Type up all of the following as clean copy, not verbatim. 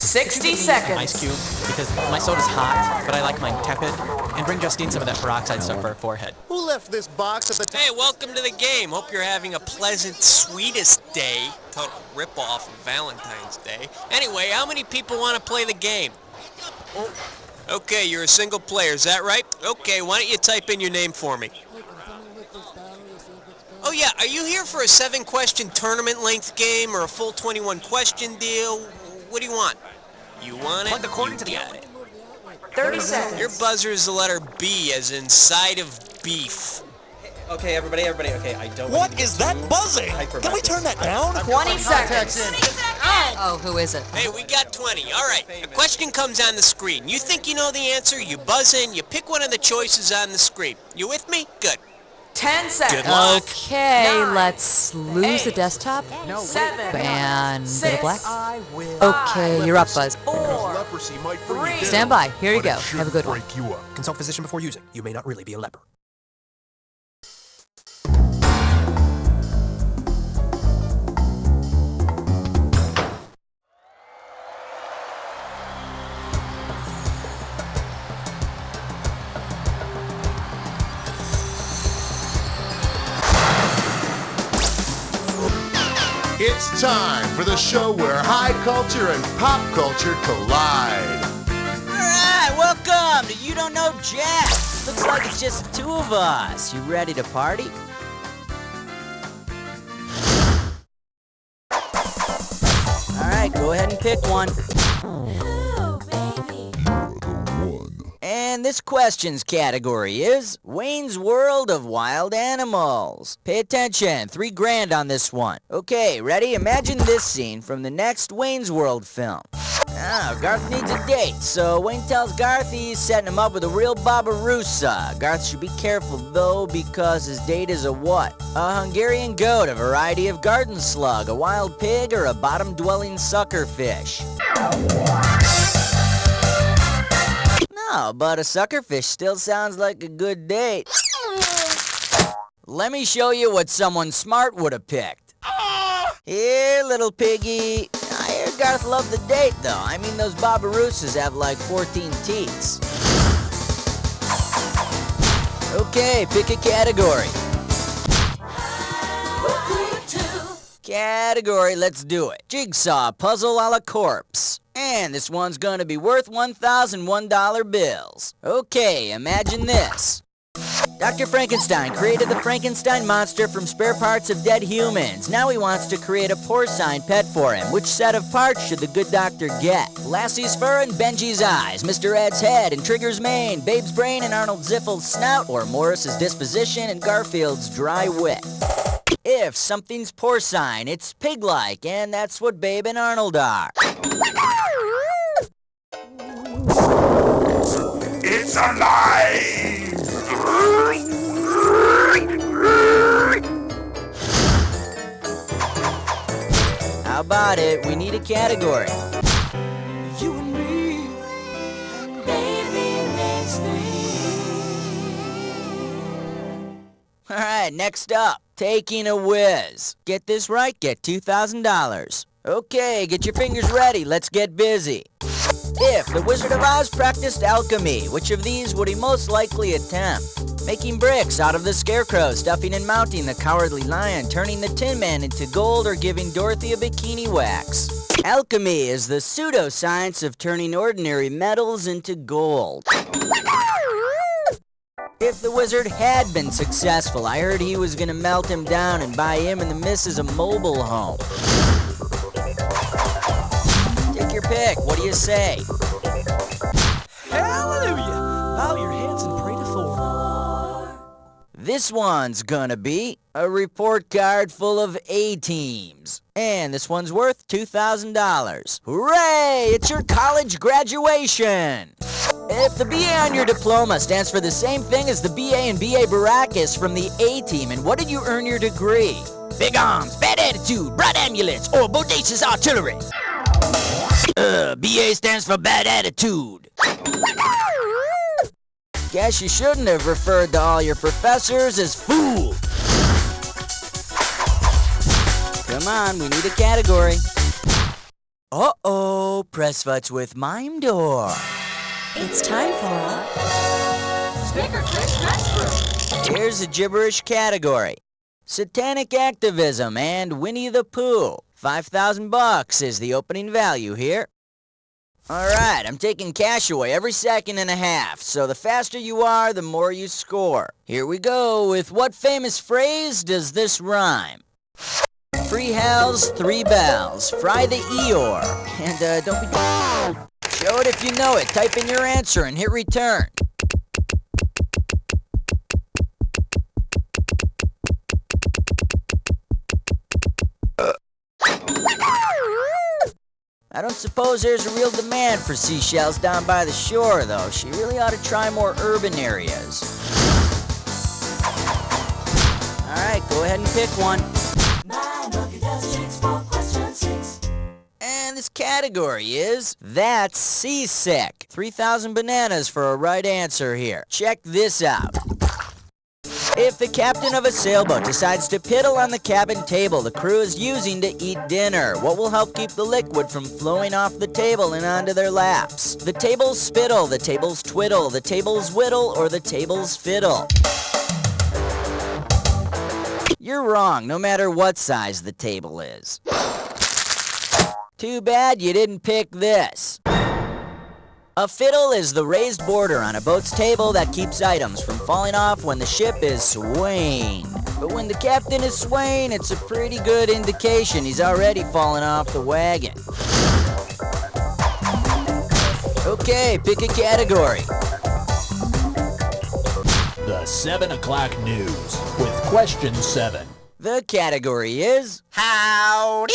60 Ice seconds. cube, because my soda's hot, but I like mine tepid. And bring Justine some of that peroxide stuff for her forehead. Who left this box at the Hey, welcome to the game. Hope you're having a pleasant, sweetest day. Total rip-off of Valentine's Day. Anyway, how many people want to play the game? Okay, you're a single player, is that right? Okay, why don't you type in your name for me? Oh yeah, are you here for a 7-question tournament-length game or a full 21-question deal? What do you want? You want it? Plug the cord into the got outlet. it. 30 seconds. Your buzzer is the letter B, as in side of beef. Okay, everybody, okay, I don't... What is that buzzing? Can we turn that down? 20 seconds. Oh, who is it? Hey, we got 20. All right. A question comes on the screen. You think you know the answer, you buzz in, you pick one of the choices on the screen. You with me? Good. 10 seconds. Good luck. Okay, 9, let's lose the 8, desktop 7, and go 6, to black. 5, Okay, you're up, Buzz. 4, Leprosy might bring you 3. down, Stand by. Here you but it go. Have a shouldn't good one. break you up. Consult physician before using. You may not really be a leper. It's time for the show where high culture and pop culture collide. Alright, welcome to You Don't Know Jack. Looks like it's just the two of us. You ready to party? Alright, go ahead and pick one. And this question's category is Wayne's World of Wild Animals. Pay attention, $3,000 on this one. Okay, ready? Imagine this scene from the next Wayne's World film. Garth needs a date, so Wayne tells Garth he's setting him up with a real Barbarossa. Garth should be careful though, because his date is a what? A Hungarian goat, a variety of garden slug, a wild pig, or a bottom-dwelling suckerfish. No, but a suckerfish still sounds like a good date. Let me show you what someone smart would have picked. Here, little piggy. I hear Garth loved the date, though. I mean, those Barbarossas have like 14 teats. Okay, pick a category. Category, let's do it. Jigsaw puzzle a la corpse. And this one's gonna be worth $1,001 bills. Okay, imagine this. Dr. Frankenstein created the Frankenstein monster from spare parts of dead humans. Now he wants to create a porcine pet for him. Which set of parts should the good doctor get? Lassie's fur and Benji's eyes, Mr. Ed's head and Trigger's mane, Babe's brain and Arnold Ziffel's snout, or Morris's disposition and Garfield's dry wit? If something's porcine, it's pig-like, and that's what Babe and Arnold are. It's alive! How about it? We need a category. You and me, baby, makes All right, next up, taking a whiz. Get this right, get $2,000. Okay, get your fingers ready. Let's get busy. If the Wizard of Oz practiced alchemy, which of these would he most likely attempt? Making bricks out of the scarecrow, stuffing and mounting the cowardly lion, turning the Tin Man into gold, or giving Dorothy a bikini wax? Alchemy is the pseudoscience of turning ordinary metals into gold. If the wizard had been successful, I heard he was gonna melt him down and buy him and the missus a mobile home. Take your pick. What do you say? Hallelujah! Bow your heads and pray to Thor. This one's gonna be a report card full of A-teams. And this one's worth $2,000. Hooray! It's your college graduation! If the BA on your diploma stands for the same thing as the BA and BA Baracus from the A-team, and what did you earn your degree? Big arms, bad attitude, bright amulets, or bodacious artillery? BA stands for bad attitude. Guess you shouldn't have referred to all your professors as fools. Come on, we need a category. Uh-oh, press futz with Mime Door. It's time for Snicker Click Restroom. Here's a gibberish category. Satanic activism and Winnie the Pooh. $5,000 is the opening value here. Alright, I'm taking cash away every second and a half, so the faster you are, the more you score. Here we go. With what famous phrase does this rhyme? 3 hells, 3 bells. Fry the Eeyore. And don't be... Show it if you know it. Type in your answer and hit return. I don't suppose there's a real demand for seashells down by the shore, though. She really ought to try more urban areas. Alright, go ahead and pick one. And this category is That's Seasick. 3,000 bananas for a right answer here. Check this out. If the captain of a sailboat decides to piddle on the cabin table the crew is using to eat dinner, what will help keep the liquid from flowing off the table and onto their laps? The table's spittle, the table's twiddle, the table's whittle, or the table's fiddle? You're wrong, no matter what size the table is. Too bad you didn't pick this. A fiddle is the raised border on a boat's table that keeps items from falling off when the ship is swaying. But when the captain is swaying, it's a pretty good indication he's already fallen off the wagon. Okay, pick a category. The 7 o'clock news with question 7. The category is Howdy!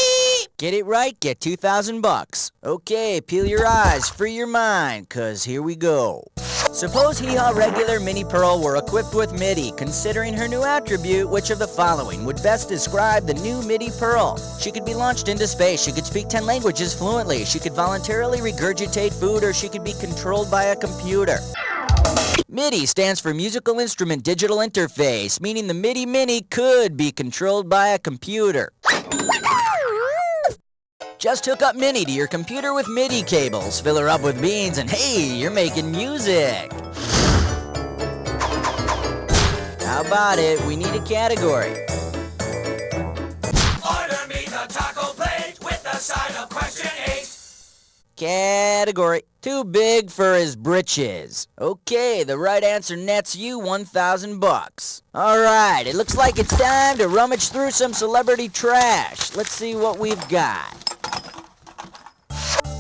Get it right, get $2,000. Okay, peel your eyes, free your mind, 'cause here we go. Suppose Hee-Haw Regular Mini Pearl were equipped with MIDI. Considering her new attribute, which of the following would best describe the new MIDI Pearl? She could be launched into space, she could speak 10 languages fluently, she could voluntarily regurgitate food, or she could be controlled by a computer. MIDI stands for Musical Instrument Digital Interface, meaning the MIDI Mini could be controlled by a computer. Just hook up Minnie to your computer with MIDI cables, fill her up with beans, and hey, you're making music. How about it? We need a category. Order me the taco plate with the side of question 8. Category. Too big for his britches. Okay, the right answer nets you $1,000. Alright, it looks like it's time to rummage through some celebrity trash. Let's see what we've got.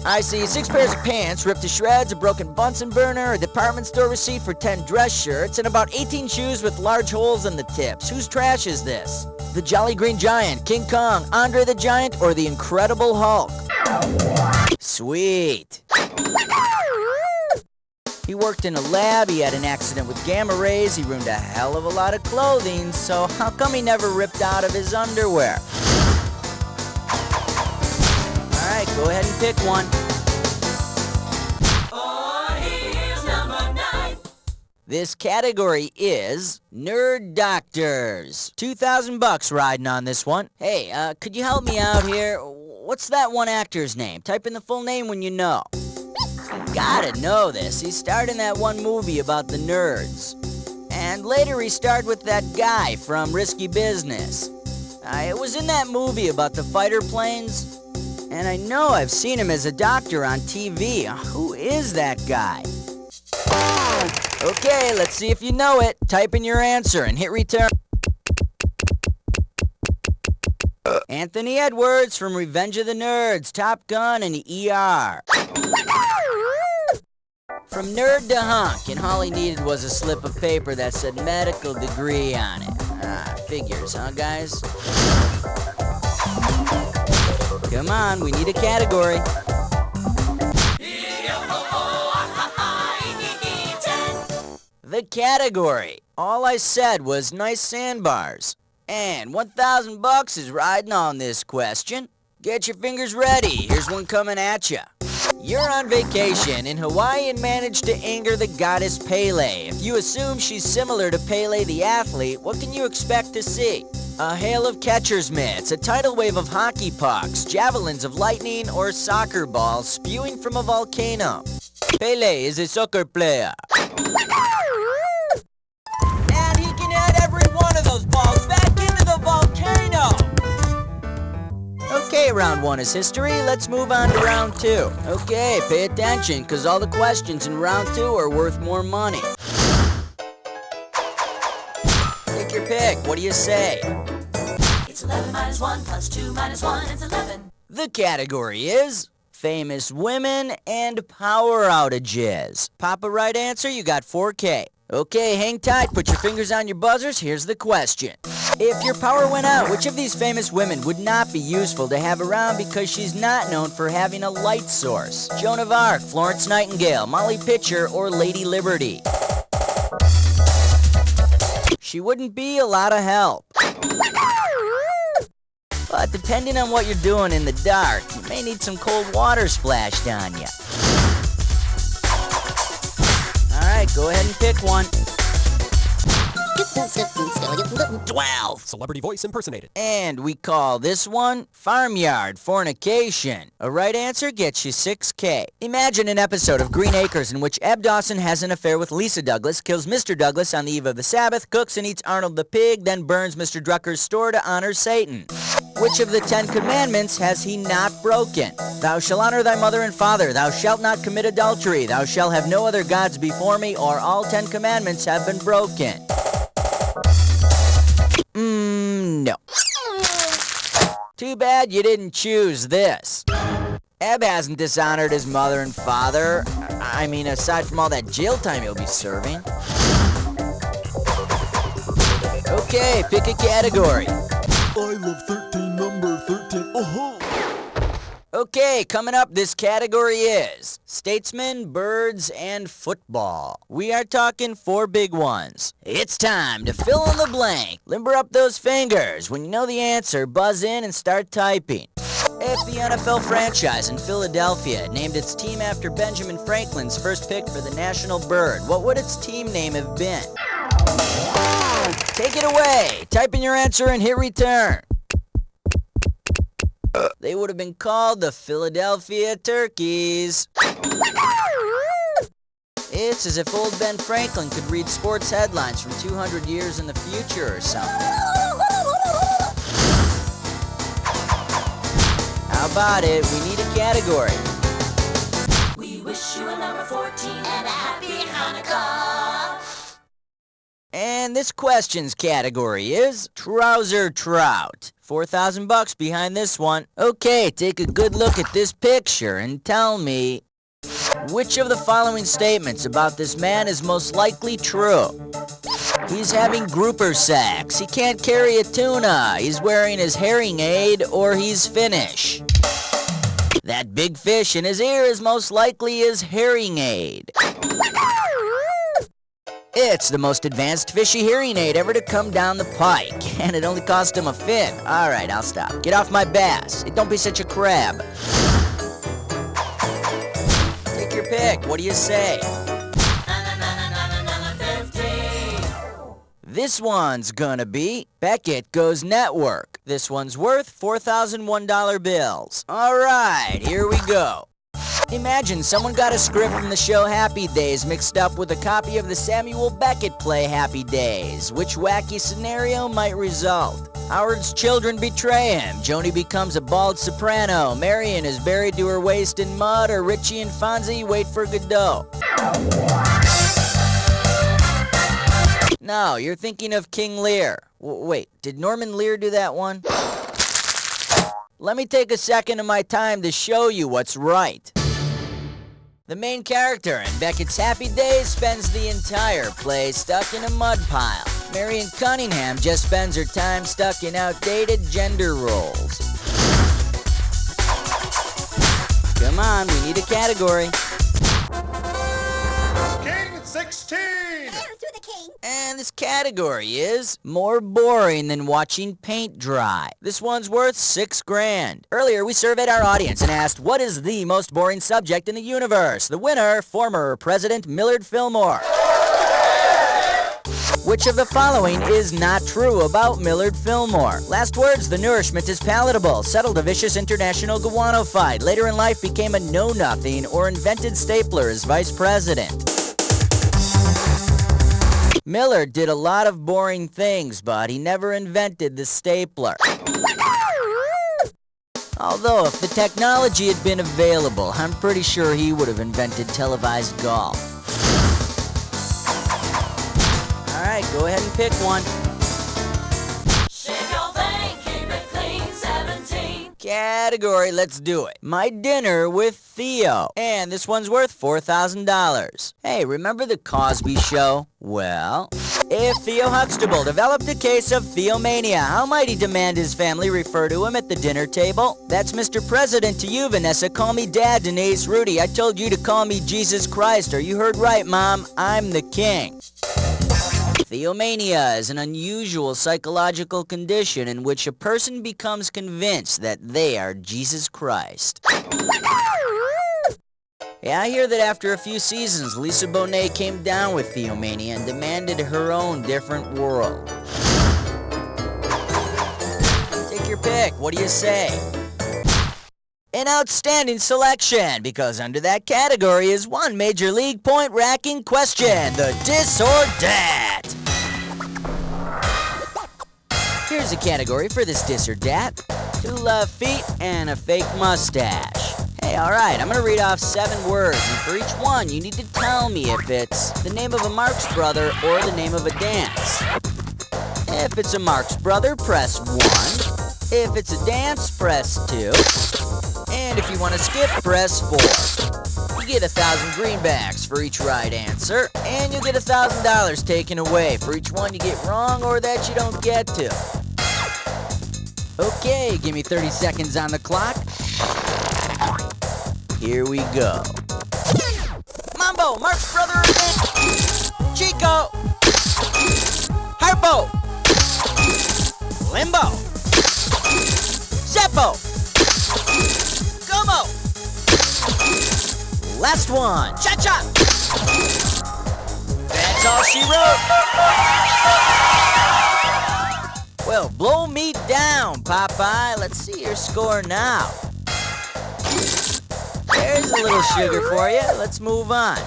I see 6 pairs of pants ripped to shreds, a broken Bunsen burner, a department store receipt for 10 dress shirts, and about 18 shoes with large holes in the tips. Whose trash is this? The Jolly Green Giant, King Kong, Andre the Giant, or the Incredible Hulk? Sweet. He worked in a lab, he had an accident with gamma rays, he ruined a hell of a lot of clothing, so how come he never ripped out of his underwear? Alright, go ahead and pick one. Oh, here's number 9. This category is Nerd Doctors. $2,000 riding on this one. Hey, could you help me out here? What's that one actor's name? Type in the full name when you know. Gotta know this. He starred in that one movie about the nerds. And later he starred with that guy from Risky Business. It was in that movie about the fighter planes. And I know I've seen him as a doctor on TV. Who is that guy? Okay, let's see if you know it. Type in your answer and hit return. Anthony Edwards from Revenge of the Nerds, Top Gun, and ER. From nerd to hunk, and all he needed was a slip of paper that said medical degree on it. Figures, huh, guys? Come on, we need a category. The category. All I said was nice sandbars. And $1,000 is riding on this question. Get your fingers ready. Here's one coming at ya. You're on vacation in Hawaii and managed to anger the goddess Pele. If you assume she's similar to Pele the athlete, what can you expect to see? A hail of catcher's mitts, a tidal wave of hockey pucks, javelins of lightning, or soccer balls spewing from a volcano. Pele is a soccer player. And he can add every one of those balls back into the volcano! Okay, round 1 is history. Let's move on to round 2. Okay, pay attention, because all the questions in round 2 are worth more money. Take your pick. What do you say? It's 11 minus 1 plus 2 minus 1. It's 11. The category is famous women and power outages. Pop a right answer, you got 4K. Okay, hang tight, put your fingers on your buzzers, here's the question. If your power went out, which of these famous women would not be useful to have around because she's not known for having a light source? Joan of Arc, Florence Nightingale, Molly Pitcher, or Lady Liberty? She wouldn't be a lot of help. But depending on what you're doing in the dark, you may need some cold water splashed on you. Alright, go ahead and pick one. 12. Celebrity voice impersonated. And we call this one Farmyard Fornication. A right answer gets you 6K. Imagine an episode of Green Acres in which Eb Dawson has an affair with Lisa Douglas, kills Mr. Douglas on the eve of the Sabbath, cooks and eats Arnold the pig, then burns Mr. Drucker's store to honor Satan. Which of the 10 commandments has he not broken? Thou shalt honor thy mother and father. Thou shalt not commit adultery. Thou shalt have no other gods before me, or all 10 commandments have been broken. No. Too bad you didn't choose this. Eb hasn't dishonored his mother and father. I mean, aside from all that jail time he'll be serving. Okay, pick a category. I love 13, number 13. Oh-ho. Okay, coming up, this category is statesmen, birds, and football. We are talking 4 big ones. It's time to fill in the blank. Limber up those fingers. When you know the answer, buzz in and start typing. If the NFL franchise in Philadelphia named its team after Benjamin Franklin's first pick for the national bird, what would its team name have been? Take it away. Type in your answer and hit return. They would have been called the Philadelphia Turkeys. It's as if old Ben Franklin could read sports headlines from 200 years in the future or something. How about it? We need a category. We wish you a number 14 and a happy Hanukkah. And this question's category is trouser trout. $4,000 behind this one. Okay, take a good look at this picture and tell me which of the following statements about this man is most likely true. He's having grouper sex. He can't carry a tuna. He's wearing his hearing aid, or he's Finnish. That big fish in his ear is most likely his hearing aid. It's the most advanced fishy hearing aid ever to come down the pike, and it only cost him a fin. All right, I'll stop. Get off my bass. Don't be such a crab. Take your pick. What do you say? This one's gonna be Beckett Goes Network. This one's worth $4,001 bills. All right, here we go. Imagine someone got a script from the show Happy Days mixed up with a copy of the Samuel Beckett play Happy Days. Which wacky scenario might result? Howard's children betray him. Joni becomes a bald soprano. Marion is buried to her waist in mud, or Richie and Fonzie wait for Godot. No, you're thinking of King Lear. Wait, did Norman Lear do that one? Let me take a second of my time to show you what's right. The main character in Beckett's Happy Days spends the entire play stuck in a mud pile. Marion Cunningham just spends her time stuck in outdated gender roles. Come on, we need a category. King 16. And this category is more boring than watching paint dry. This one's worth $6,000. Earlier, we surveyed our audience and asked, what is the most boring subject in the universe? The winner, former President Millard Fillmore. Which of the following is not true about Millard Fillmore? Last words, the nourishment is palatable, settled a vicious international guano fight, later in life became a know-nothing, or invented stapler as vice president. Millard did a lot of boring things, but he never invented the stapler. Although, if the technology had been available, I'm pretty sure he would have invented televised golf. Alright, go ahead and pick one. Shave your thing, keep it clean, 17. Category, let's do it. My dinner with Theo. And this one's worth $4,000. Hey, remember the Cosby Show? Well, if Theo Huxtable developed a case of theomania, how might he demand his family refer to him at the dinner table? That's Mr. President to you, Vanessa. Call me Dad, Denise. Rudy, I told you to call me Jesus Christ. Or you heard right, Mom. I'm the king. Theomania is an unusual psychological condition in which a person becomes convinced that they are Jesus Christ. Yeah, I hear that after a few seasons, Lisa Bonet came down with theomania and demanded her own different world. Take your pick. What do you say? An outstanding selection, because under that category is one major league point-racking question, the dis or dat. Here's a category for this dis or dat. 2 left feet and a fake mustache. Hey, alright, I'm gonna read off 7 words, and for each one, you need to tell me if it's the name of a Marx brother or the name of a dance. If it's a Marx brother, press 1. If it's a dance, press 2. And if you want to skip, press 4. You get 1,000 greenbacks for each right answer, and you'll get $1,000 taken away for each one you get wrong or that you don't get to. Okay, give me 30 seconds on the clock. Here we go. Mambo, Marx brother again. Chico. Harpo. Limbo. Zeppo. Como. Last one. Cha-cha. That's all she wrote. Well, blow me down, Popeye. Let's see your score now. There's a little sugar for you. Let's move on.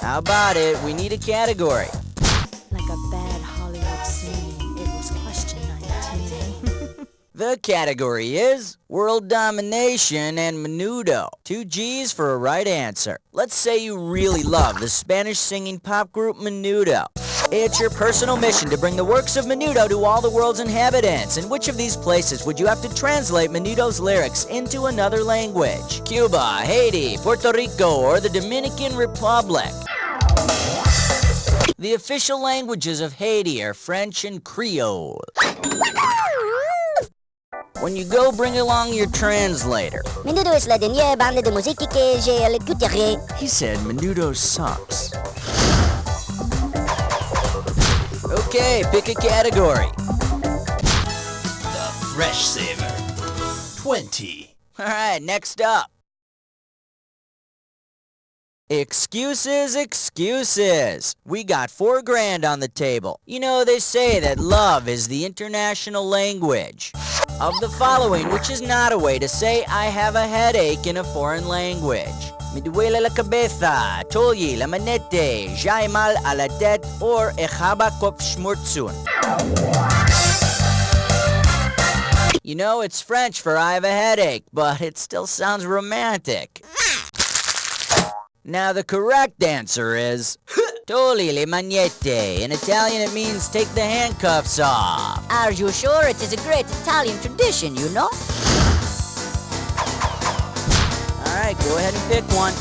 How about it? We need a category. Like a bad Hollywood scene, it was question 19. The category is World Domination and Menudo. 2 G's for a right answer. Let's say you really love the Spanish singing pop group Menudo. It's your personal mission to bring the works of Menudo to all the world's inhabitants. In which of these places would you have to translate Menudo's lyrics into another language? Cuba, Haiti, Puerto Rico, or the Dominican Republic? The official languages of Haiti are French and Creole. When you go, bring along your translator. Menudo es la dernière bande de musique que j'ai écoutée. He said Menudo sucks. Okay, pick a category. The Fresh Saver. 20. Alright, next up. Excuses, excuses. We got $4,000 on the table. You know, they say that love is the international language. Of the following, which is not a way to say I have a headache in a foreign language. Me duele la cabeza, tolli la manette, j'ai mal a la tête, or ich habe Kopfschmerzen. You know, it's French for I have a headache, but it still sounds romantic. Now the correct answer is tolli le magnette. In Italian it means take the handcuffs off. Are you sure? It is a great Italian tradition, you know? Alright, go ahead and pick one.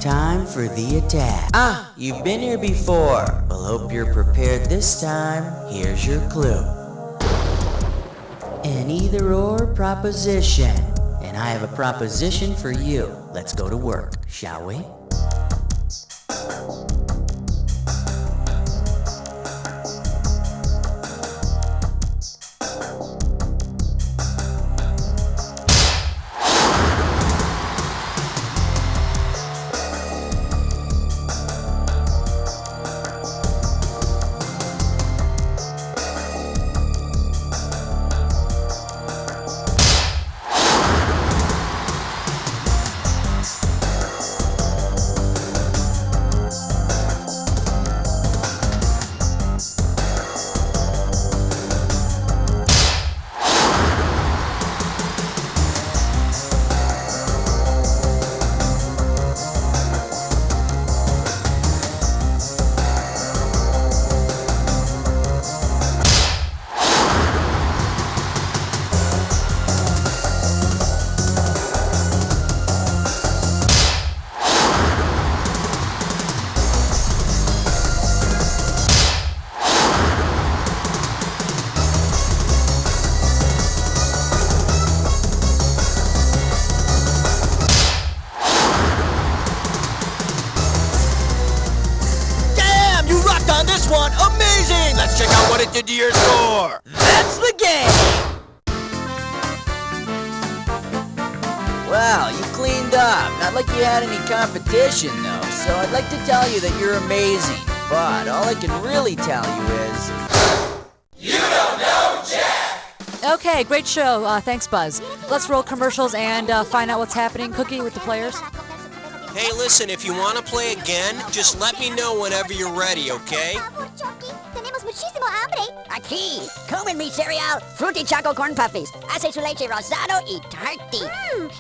time for the attack. Ah, you've been here before. Well, hope you're prepared this time. Here's your clue. An either-or proposition. And I have a proposition for you. Let's go to work, shall we? Amazing! Let's check out what it did to your score. That's the game! Wow, you cleaned up. Not like you had any competition, though. So I'd like to tell you that you're amazing. But all I can really tell you is... You don't know Jack! Okay, great show. Thanks, Buzz. Let's roll commercials and find out what's happening. Cookie, with the players. Hey, listen, if you want to play again, just let me know whenever you're ready, okay? Tenemos muchísimo hambre. Aquí, comen mi cereal, Fruity Choco Corn Puffies. Hace su leche rosado y tarty.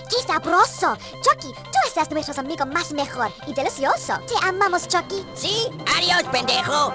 ¡Qué sabroso! Chucky, tú estás nuestro amigo más mejor y delicioso. Te amamos, Chucky. Sí, adiós, pendejo.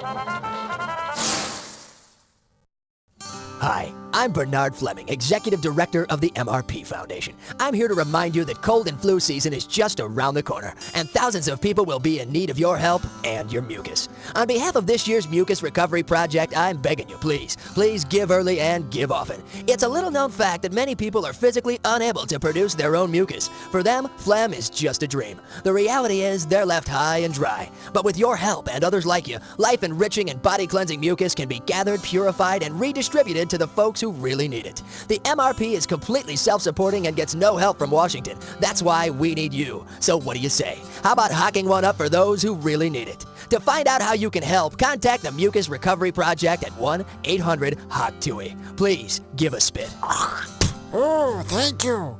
Hi, I'm Bernard Fleming, Executive Director of the MRP Foundation. I'm here to remind you that cold and flu season is just around the corner, and thousands of people will be in need of your help and your mucus. On behalf of this year's Mucus Recovery Project, I'm begging you, please give early and give often. It's a little-known fact that many people are physically unable to produce their own mucus. For them, phlegm is just a dream. The reality is they're left high and dry. But with your help and others like you, life-enriching and body-cleansing mucus can be gathered, purified, and redistributed to the folks who really need it. The MRP is completely self-supporting and gets no help from Washington. That's why we need you. So what do you say? How about hocking one up for those who really need it? To find out how you can help, contact the Mucus Recovery Project at 1-800-HOT-TUI. Please give a spit. Oh, thank you.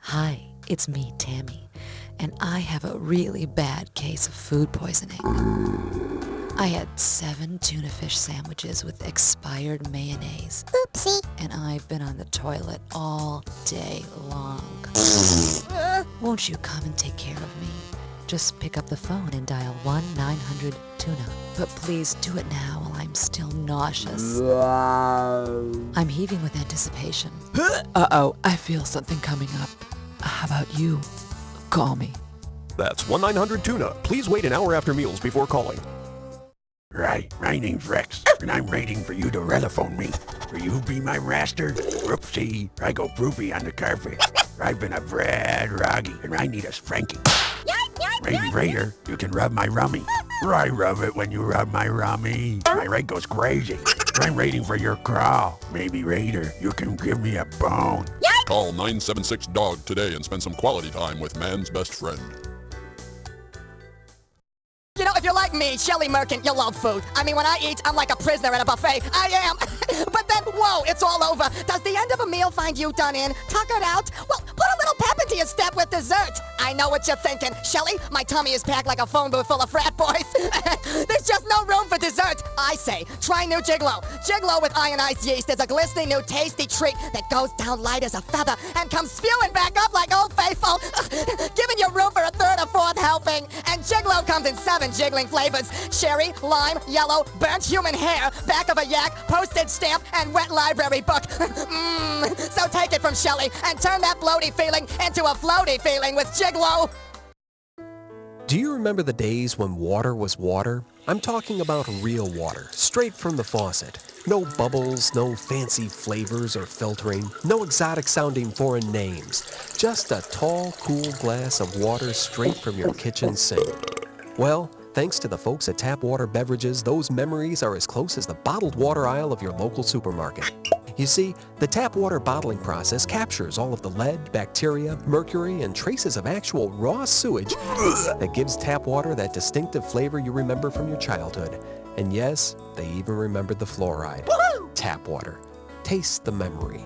Hi, it's me, Tammy, and I have a really bad case of food poisoning. I had 7 tuna fish sandwiches with expired mayonnaise. Oopsie. And I've been on the toilet all day long. Won't you come and take care of me? Just pick up the phone and dial 1-900-TUNA. But please do it now while I'm still nauseous. I'm heaving with anticipation. Uh-oh, I feel something coming up. How about you? Call me. That's 1-900-TUNA. Please wait an hour after meals before calling. Right, my name's Rex, and I'm waiting for you to telephone me. Will you be my master? Whoopsie, I go poopy on the carpet. I've been a Brad Roggy, and I need a spanking. Maybe Raider, you can rub my rummy. I rub it when you rub my rummy. My right goes crazy. I'm waiting for your call. Maybe Raider, you can give me a bone. Call 976-DOG today and spend some quality time with man's best friend. You know, if you're like me, Shelley Merkin, you love food. I mean, when I eat, I'm like a prisoner at a buffet. I am. But then, whoa, it's all over. Does the end of a meal find you done in, tuckered out? Well, put a little pep into your step with dessert. I know what you're thinking. Shelley, my tummy is packed like a phone booth full of frat boys. There's just no room for dessert. I say, try new Jiglo. Jiglo with ionized yeast is a glistening new tasty treat that goes down light as a feather and comes spewing back up like Old Faithful, giving you room for a third or fourth helping. And Jiglo comes in 7 jiggling flavors: cherry, lime, yellow, burnt human hair, back of a yak, postage stamp, and wet library book. So take it from Shelley and turn that bloaty feeling into a floaty feeling with Jiglo. Do you remember the days when water was water? I'm talking about real water, straight from the faucet. No bubbles, no fancy flavors or filtering, no exotic sounding foreign names. Just a tall, cool glass of water straight from your kitchen sink. Well, thanks to the folks at Tap Water Beverages, those memories are as close as the bottled water aisle of your local supermarket. You see, the tap water bottling process captures all of the lead, bacteria, mercury, and traces of actual raw sewage that gives tap water that distinctive flavor you remember from your childhood. And yes, they even remembered the fluoride. Tap water. Taste the memory.